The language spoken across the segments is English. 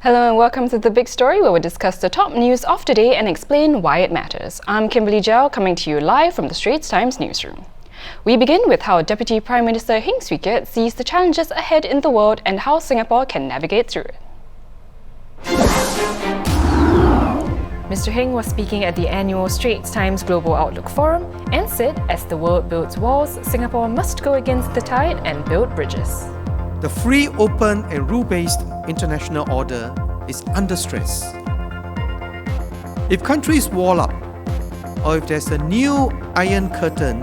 Hello and welcome to The Big Story, where we discuss the top news of today and explain why it matters. I'm Kimberly coming to you live from the Straits Times newsroom. We begin with how Deputy Prime Minister Heng sees the challenges ahead in the world and how Singapore can navigate through it. Mr. Heng was speaking at the annual Straits Times Global Outlook Forum and said, as the world builds walls, Singapore must go against the tide and build bridges. The free, open and rule-based international order is under stress. If countries wall up, or if there's a new Iron Curtain,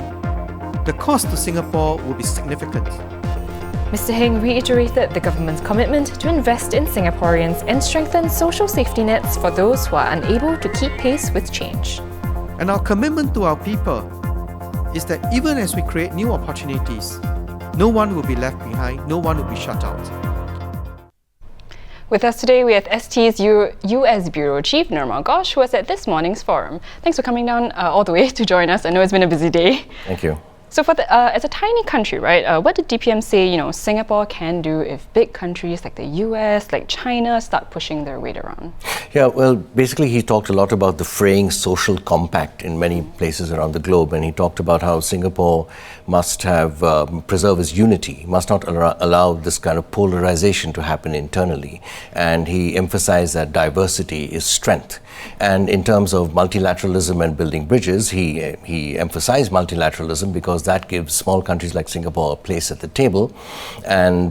the cost to Singapore will be significant. Mr. Heng reiterated the government's commitment to invest in Singaporeans and strengthen social safety nets for those who are unable to keep pace with change. And our commitment to our people is that even as we create new opportunities, no one will be left behind, no one will be shut out. With us today, we have ST's US Bureau Chief, Nirmal Ghosh, who was at this morning's forum. Thanks for coming down all the way to join us. I know it's been a busy day. Thank you. So as a tiny country, right, what did DPM say, Singapore can do if big countries like the US, like China, start pushing their weight around? Yeah, well, basically he talked a lot about the fraying social compact in many places around the globe, and he talked about how Singapore must have preserve its unity, must not allow this kind of polarization to happen internally. And he emphasized that diversity is strength. And in terms of multilateralism and building bridges, he emphasized multilateralism because that gives small countries like Singapore a place at the table. And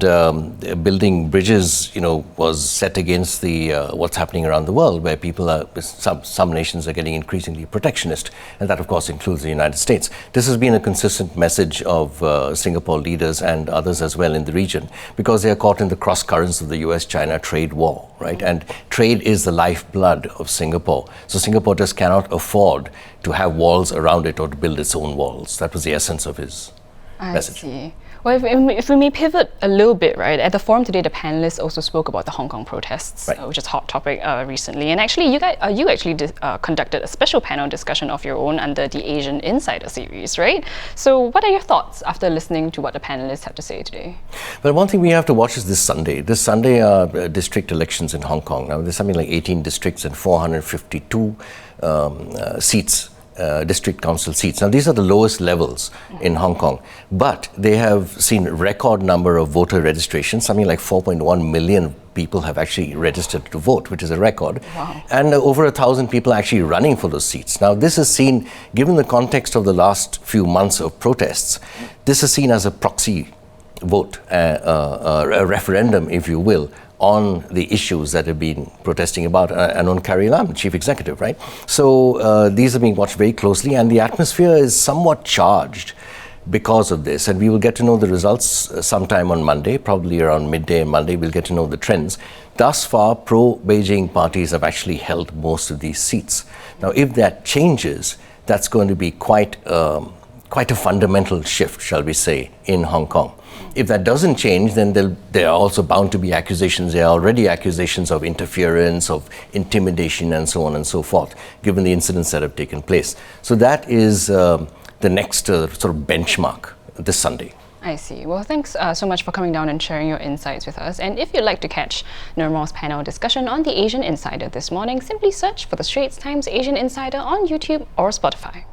building bridges, was set against the what's happening around the world, where people are, some nations are getting increasingly protectionist, and that of course includes the United States. This has been a consistent message of Singapore leaders and others as well in the region, because they are caught in the cross currents of the US-China trade war, right? And trade is the lifeblood of Singapore. So Singapore just cannot afford to have walls around it or to build its own walls. That was the essence of his message. I see. Well, if we may pivot a little bit, right? At the forum today, the panelists also spoke about the Hong Kong protests, right, which is a hot topic recently. And actually, you actually conducted a special panel discussion of your own under the Asian Insider series, right? So what are your thoughts after listening to what the panelists had to say today? Well, one thing we have to watch is this Sunday. This Sunday are district elections in Hong Kong. Now, there's something like 18 districts and 452 seats. District council seats. Now, these are the lowest levels in Hong Kong, but they have seen a record number of voter registrations. Something like 4.1 million people have actually registered to vote, which is a record. Wow. And over 1,000 people are actually running for those seats. Now, this is seen, given the context of the last few months of protests, this is seen as a proxy vote, a referendum, if you will, on the issues that have been protesting about, and on Carrie Lam, Chief Executive, right? So these are being watched very closely, and the atmosphere is somewhat charged because of this. And we will get to know the results sometime on Monday, probably around midday on Monday, we'll get to know the trends. Thus far, pro-Beijing parties have actually held most of these seats. Now, if that changes, that's going to be quite a fundamental shift, shall we say, in Hong Kong. If that doesn't change, then there are also bound to be accusations. There are already accusations of interference, of intimidation, and so on and so forth, given the incidents that have taken place. So that is the next sort of benchmark this Sunday. I see. Well, thanks so much for coming down and sharing your insights with us. And if you'd like to catch Nirmal's panel discussion on the Asian Insider this morning, simply search for the Straits Times Asian Insider on YouTube or Spotify.